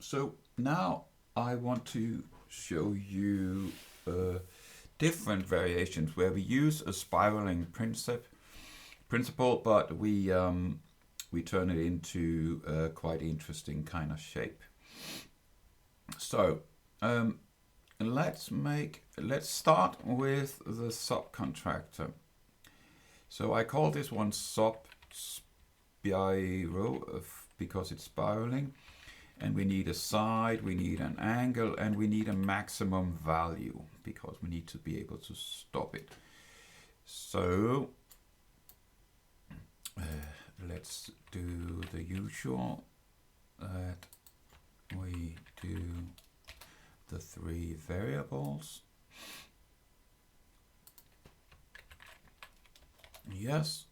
So now I want to show you different variations where we use a spiraling principle, but we turn it into a quite interesting kind of shape. So um, let's start with the subcontractor. So I call this one spiro because it's spiraling, and we need a side, we need an angle, and we need a maximum value because we need to be able to stop it. So let's do the usual that we do the three variables. Yes,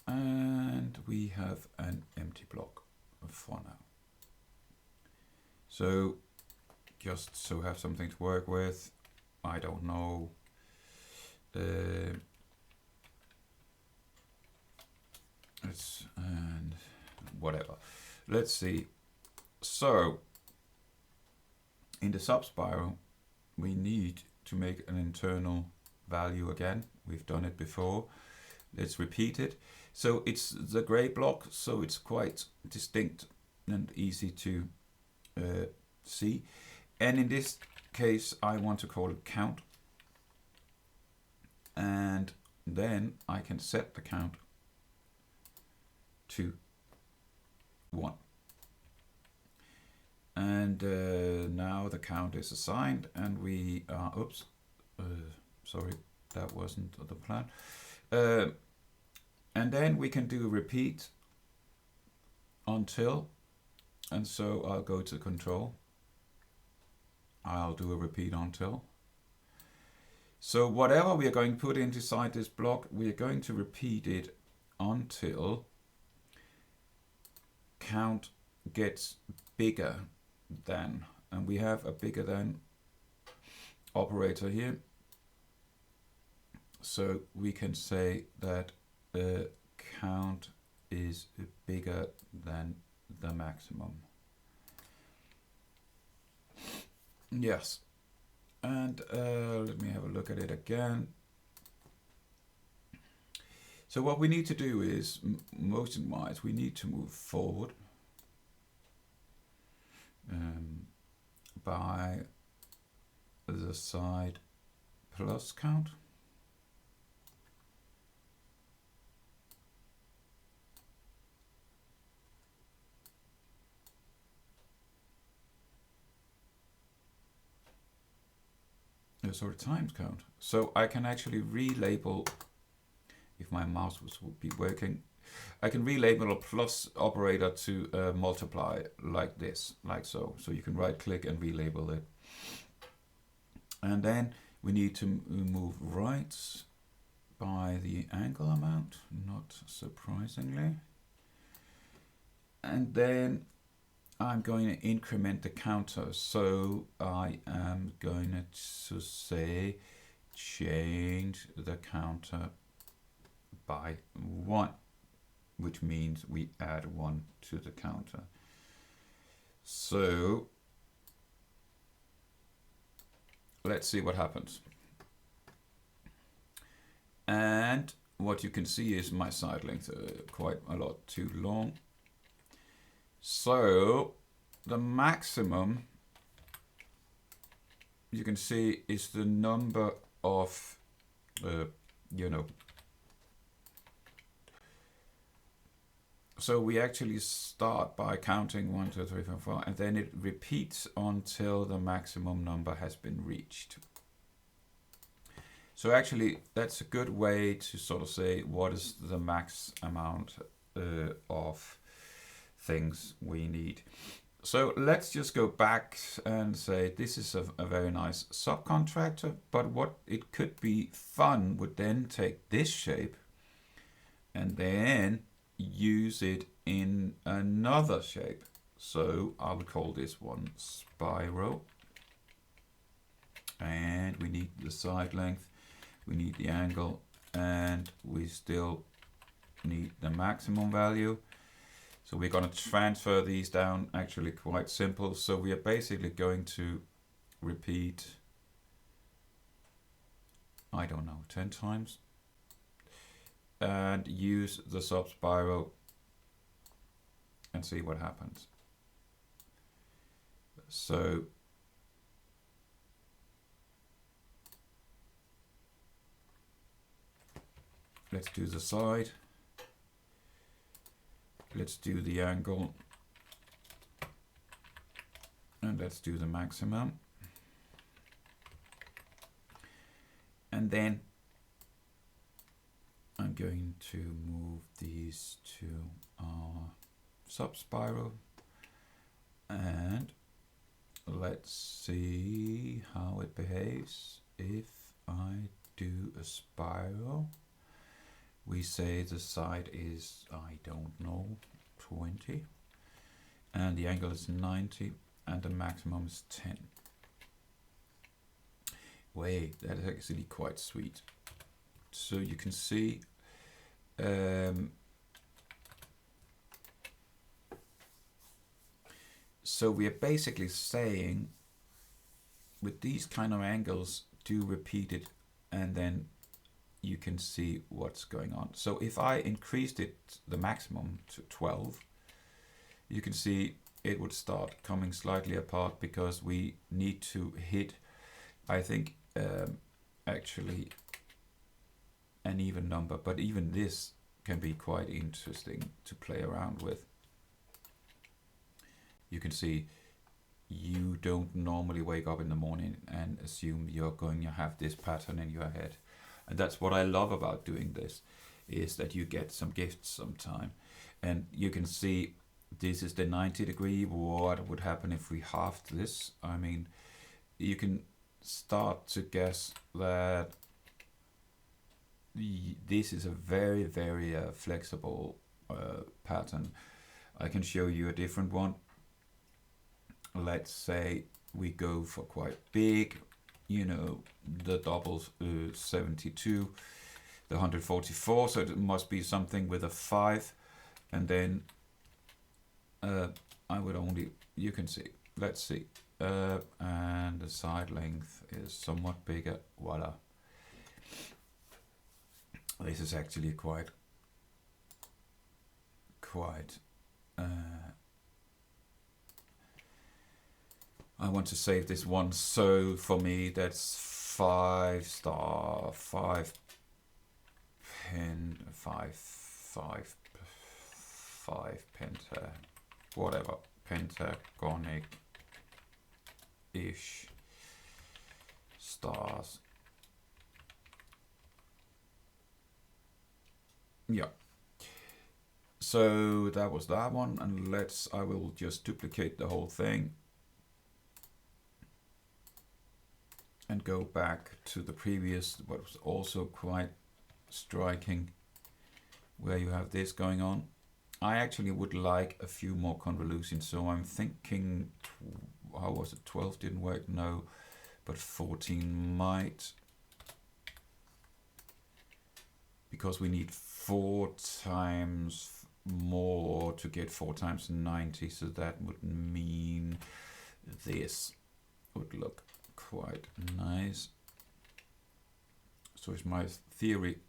and we have an empty block for now. So just so have something to work with. I don't know. And whatever. Let's see. So in the subspiral, we need to make an internal value again. We've done it before. Let's repeat it. So it's the gray block, so it's quite distinct and easy to see. And in this case, I want to call it count. And then I can set the count to 1. And now the count is assigned, and we are, sorry, that wasn't the plan. And then we can do repeat until, and so I'll go to control. I'll do a repeat until. So whatever we are going to put inside this block, we are going to repeat it until count gets bigger than, and we have a bigger than operator here. So we can say that the count is bigger than the maximum. Yes, and let me have a look at it again. So what we need to do is, motion-wise, we need to move forward by the side plus count. Sorry, times count. So I can actually relabel, if my mouse would be working, I can relabel a plus operator to multiply like this, like so. So you can right click and relabel it. And then we need to move right by the angle amount, not surprisingly. And then I'm going to increment the counter. So I am going to say change the counter by 1, which means we add 1 to the counter. So let's see what happens. And what you can see is my side length quite a lot too long. So the maximum you can see is the number of, so we actually start by counting 1, 2, 3, 4, 5, and then it repeats until the maximum number has been reached. So actually that's a good way to sort of say what is the max amount of things we need. So let's just go back and say this is a very nice subcontractor, but what it could be fun would then take this shape and then use it in another shape. So I would call this one spiro, and we need the side length, we need the angle, and we still need the maximum value. So we're going to transfer these down, actually quite simple. So we are basically going to repeat, I don't know, 10 times, and use the sub spiral and see what happens. So let's do the side. Let's do the angle. And let's do the maximum. And then I'm going to move these to our sub spiral. And let's see how it behaves if I do a spiral. We say the side is, I don't know, 20, and the angle is 90, and the maximum is 10. Wait, that is actually quite sweet. So you can see so we are basically saying with these kind of angles, do repeat it, and then you can see what's going on. So if I increased it, the maximum, to 12, you can see it would start coming slightly apart because we need to hit, I think, actually an even number, but even this can be quite interesting to play around with. You can see you don't normally wake up in the morning and assume you're going to have this pattern in your head. And that's what I love about doing this, is that you get some gifts sometime. And you can see this is the 90 degree. What would happen if we halved this? I mean, you can start to guess that this is a very, very flexible pattern. I can show you a different one. Let's say we go for quite big, you know, the doubles 72, the 144, so it must be something with a 5, and then I would only, you can see, let's see, and the side length is somewhat bigger, voila. This is actually quite I want to save this one, so for me that's 5 star, 5 pen, 5 penta, whatever, pentagonic-ish stars. Yeah. So that was that one, and I will just duplicate the whole thing and go back to the previous, what was also quite striking, where you have this going on. I actually would like a few more convolutions, so I'm thinking, how was it, 12 didn't work, no, but 14 might, because we need 4 times more to get 4 times 90, so that would mean this would look quite nice. So if my theory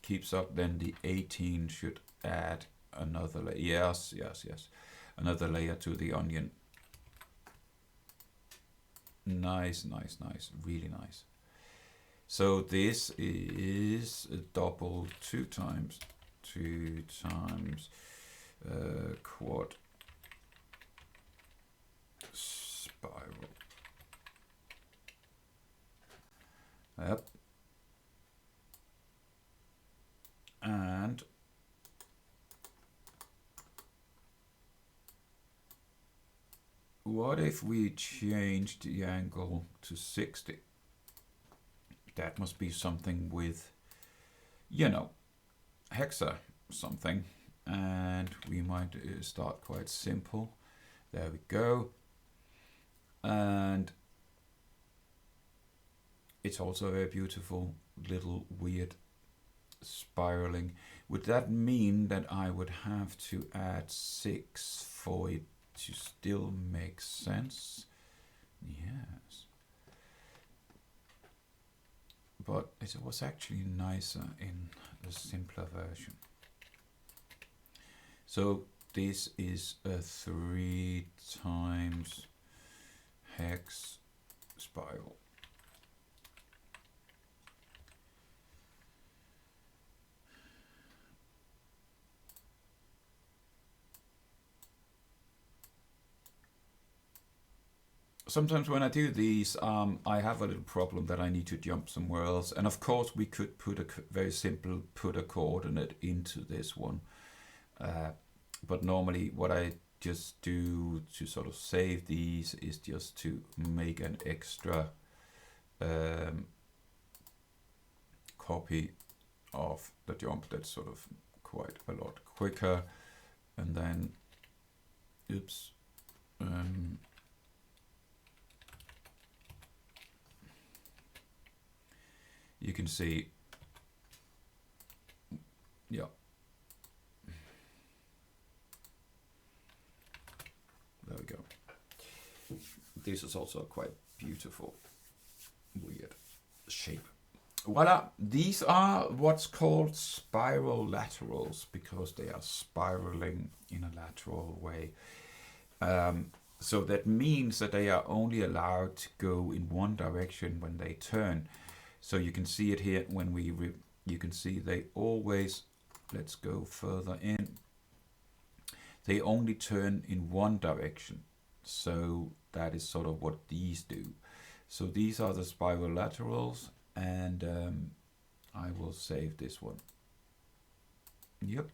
keeps up, then the 18 should add another layer. Yes, another layer to the onion. Nice, really nice. So this is a double 2 times quad spiral. Yep. And what if we changed the angle to 60? That must be something with, you know, hexa something, and we might start quite simple. There we go. And it's also a very beautiful little weird spiraling. Would that mean that I would have to add 6 for it to still make sense? Yes. But it was actually nicer in the simpler version. So this is a 3 times hex spiral. Sometimes when I do these, I have a little problem that I need to jump somewhere else. And of course, we could put a very simple put a coordinate into this one. But normally what I just do to sort of save these is just to make an extra copy of the jump that's sort of quite a lot quicker. And then, oops. You can see, yeah. There we go. This is also a quite beautiful, weird shape. Voila, these are what's called spiral laterals because they are spiraling in a lateral way. So that means that they are only allowed to go in one direction when they turn. So you can see it here when you can see they always, let's go further in, they only turn in one direction. So that is sort of what these do. So these are the spiral laterals, and I will save this one. Yep.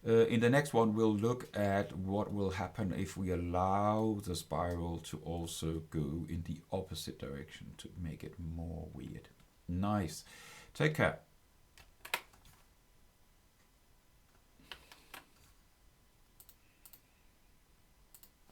In the next one, we'll look at what will happen if we allow the spiral to also go in the opposite direction to make it more weird. Nice. Take care.